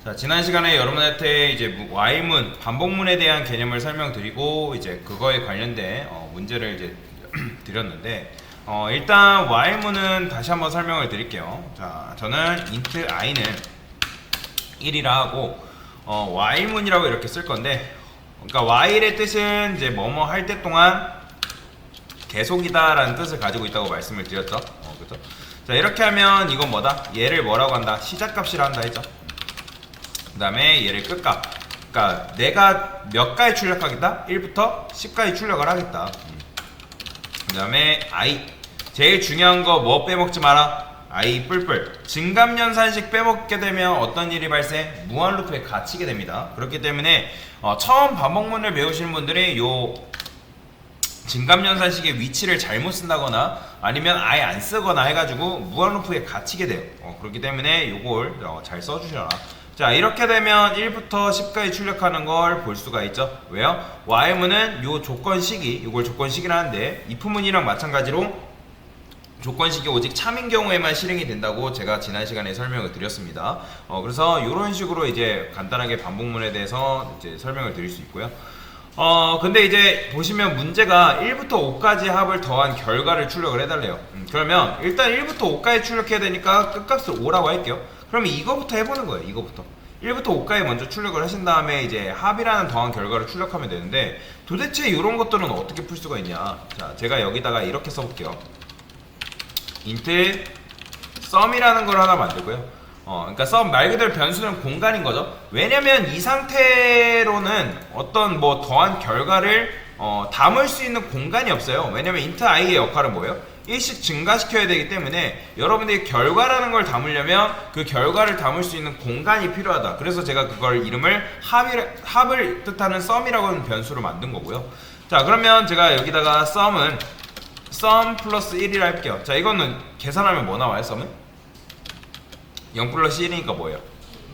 자, 지난 시간에 여러분한테 이제 Y문, 반복문에 대한 개념을 설명드리고 이제 그거에 관련된 문제를 이제 드렸는데 일단 Y문은 다시 한번 설명을 드릴게요. 자, 저는 int i는 1이라 하고 Y문이라고 이렇게 쓸 건데, 그러니까 while의 뜻은 이제 뭐뭐 할 때 동안 계속이다 라는 뜻을 가지고 있다고 말씀을 드렸죠. 그죠? 자, 이렇게 하면 이건 뭐다? 얘를 뭐라고 한다? 시작값이라 한다 했죠. 그 다음에 얘를 끝값, 그러니까 내가 몇 가지 출력하겠다? 1부터 10까지 출력을 하겠다. 그 다음에 i, 제일 중요한 거 뭐 빼먹지 마라? i 뿔뿔. 증감연산식 빼먹게 되면 어떤 일이 발생? 무한루프에 갇히게 됩니다. 그렇기 때문에 처음 반복문을 배우시는 분들이 요 증감연산식의 위치를 잘못 쓴다거나 아니면 아예 안 쓰거나 해가지고 무한루프에 갇히게 돼요. 그렇기 때문에 요걸 잘 써주셔라. 자, 이렇게 되면 1부터 10까지 출력하는 걸 볼 수가 있죠. 왜요? while문은 요 조건식이, 요걸 조건식이라 하는데 if문이랑 마찬가지로 조건식이 오직 참인 경우에만 실행이 된다고 제가 지난 시간에 설명을 드렸습니다. 그래서 이런 식으로 이제 간단하게 반복문에 대해서 이제 설명을 드릴 수 있고요. 근데 이제 보시면 문제가 1부터 5까지 합을 더한 결과를 출력을 해달래요. 그러면 일단 1부터 5까지 출력해야 되니까 끝값을 5라고 할게요. 그러면 이거부터 해보는 거예요. 이거부터 1부터 5까지 먼저 출력을 하신 다음에 이제 합이라는 더한 결과를 출력하면 되는데, 도대체 이런 것들은 어떻게 풀 수가 있냐. 자, 제가 여기다가 이렇게 써볼게요. int sum이라는 걸 하나 만들고요. 그러니까 sum 말 그대로 변수는 공간인 거죠. 왜냐면 이 상태로는 어떤 뭐 더한 결과를 담을 수 있는 공간이 없어요. 왜냐면 int i의 역할은 뭐예요? 일씩 증가시켜야 되기 때문에 여러분들이 결과라는 걸 담으려면 그 결과를 담을 수 있는 공간이 필요하다. 그래서 제가 그걸 이름을 합을 뜻하는 sum이라고 하는 변수로 만든 거고요. 자, 그러면 제가 여기다가 sum은 sum 플러스 1이라 할게요. 자, 이거는 계산하면 뭐 나와요? sum은? 0 플러스 1이니까 뭐예요?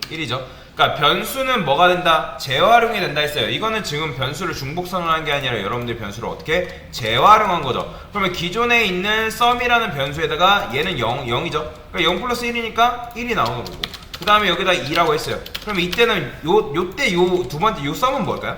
1이죠. 그러니까 변수는 뭐가 된다? 재활용이 된다 했어요. 이거는 지금 변수를 중복 선언한 게 아니라 여러분들 변수를 어떻게 재활용한 거죠. 그러면 기존에 있는 sum이라는 변수에다가 얘는 0이죠. 그러니까 0 플러스 1이니까 1이 나오는 거고, 그 다음에 여기다 2라고 했어요. 그럼 이때는 요때 요 두 번째 요 sum은 뭘까요?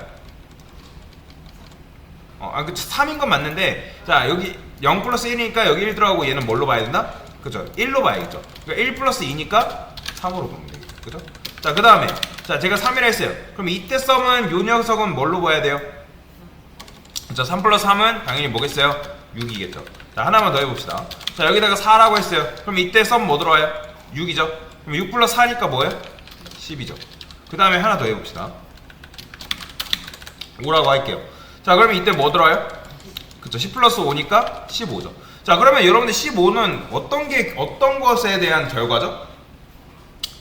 그 3인 건 맞는데, 자, 여기 0 플러스 1이니까 여기 1 들어가고 얘는 뭘로 봐야 된다? 그죠? 1로 봐야겠죠. 그러니까 1 플러스 2니까 3으로 보면 되겠죠. 그죠? 자, 그 다음에 자, 제가 3이라 했어요. 그럼 이때 썸은 요 녀석은 뭘로 봐야 돼요? 자, 3 플러스 3은 당연히 뭐겠어요? 6이겠죠. 자, 하나만 더 해봅시다. 자, 여기다가 4라고 했어요. 그럼 이때 썸 뭐 들어와요? 6이죠. 그럼 6 플러스 4니까 뭐예요? 10이죠. 그 다음에 하나 더 해봅시다. 5라고 할게요. 자, 그러면 이때 뭐 들어와요? 그쵸, 10 플러스 5니까 15죠. 자, 그러면 여러분들 15는 어떤 것에 대한 결과죠?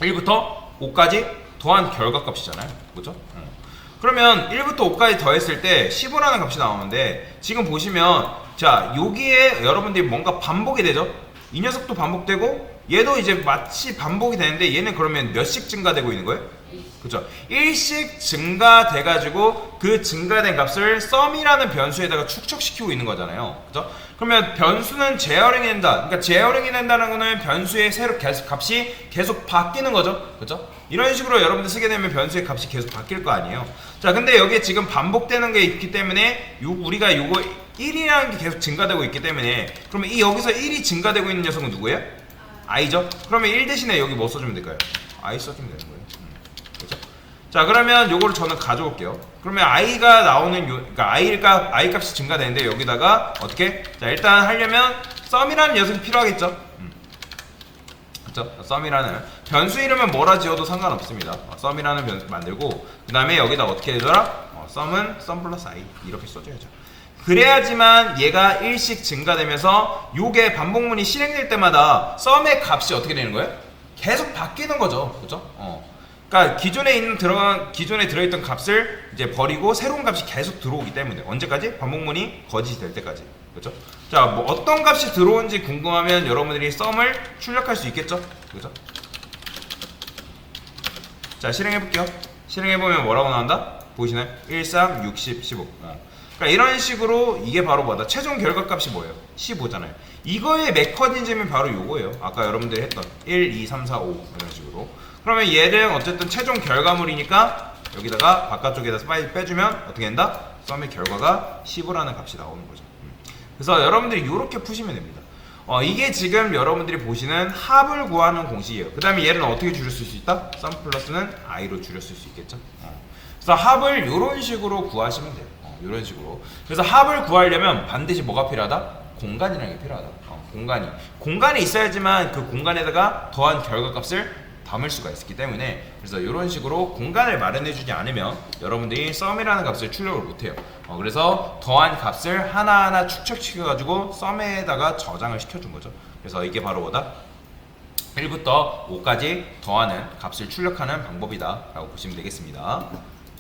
1부터 5까지 더한 결과값이잖아요. 그죠? 그러면 1부터 5까지 더했을 때 15라는 값이 나오는데, 지금 보시면 자, 여기에 여러분들이 뭔가 반복이 되죠? 이 녀석도 반복되고 얘도 이제 마치 반복이 되는데, 얘는 그러면 몇씩 증가되고 있는 거예요? 그죠? 1씩 증가돼가지고 그 증가된 값을 sum이라는 변수에다가 축적시키고 있는 거잖아요. 그죠? 그러면 변수는 재활용이 된다. 그러니까 재활용이 된다는 거는 변수의 새로 값이 계속 바뀌는 거죠. 그죠? 이런 식으로 여러분들 쓰게 되면 변수의 값이 계속 바뀔 거 아니에요. 자, 근데 여기에 지금 반복되는 게 있기 때문에 우리가 요거 1이라는 게 계속 증가되고 있기 때문에, 그러면 이 여기서 1이 증가되고 있는 녀석은 누구예요? i죠? 그러면 1 대신에 여기 뭐 써주면 될까요? i 써주면 되는 거예요. 그죠? 자, 그러면 요거를 저는 가져올게요. 그러면 i가 나오는 그러니까 i 값이 증가되는데, 여기다가 어떻게? 자, 일단 하려면 sum이라는 녀석이 필요하겠죠. 그죠? sum이라는 변수 이름은 뭐라 지어도 상관없습니다. sum이라는 변수 만들고, 그 다음에 여기다 어떻게 해줘라? sum은 sum 플러스 i 이렇게 써줘야죠. 그래야지만 얘가 1씩 증가되면서 요게 반복문이 실행될 때마다 sum의 값이 어떻게 되는 거예요? 계속 바뀌는 거죠. 그죠? 그러니까 기존에 들어있던 값을 이제 버리고 새로운 값이 계속 들어오기 때문에, 언제까지? 반복문이 거짓이 될 때까지. 그죠? 자, 뭐 어떤 값이 들어온지 궁금하면 여러분들이 sum을 출력할 수 있겠죠? 그죠? 자, 실행해볼게요. 실행해보면 뭐라고 나온다? 보이시나요? 1, 3, 6, 10, 15. 그러니까 이런 식으로 이게 바로 뭐다? 최종 결과값이 뭐예요? 15잖아요. 이거의 메커니즘이 바로 요거예요. 아까 여러분들이 했던 1, 2, 3, 4, 5 이런 식으로. 그러면 얘는 어쨌든 최종 결과물이니까 여기다가 바깥쪽에다 빨리 빼주면 어떻게 된다? 썸의 결과가 15라는 값이 나오는 거죠. 그래서 여러분들이 이렇게 푸시면 됩니다. 이게 지금 여러분들이 보시는 합을 구하는 공식이에요. 그 다음에 얘는 어떻게 줄였을 수 있다? 썸 플러스는 i로 줄였을 수 있겠죠. 그래서 합을 이런 식으로 구하시면 돼요. 이런 식으로. 그래서 합을 구하려면 반드시 뭐가 필요하다? 공간이라는 게 필요하다. 공간이 있어야지만 그 공간에다가 더한 결과값을 담을 수가 있기 때문에, 그래서 이런 식으로 공간을 마련해주지 않으면 여러분들이 썸이라는 값을 출력을 못해요. 그래서 더한 값을 하나하나 축적시켜가지고 썸에다가 저장을 시켜준 거죠. 그래서 이게 바로 뭐다? 1부터 5까지 더하는 값을 출력하는 방법이다 라고 보시면 되겠습니다.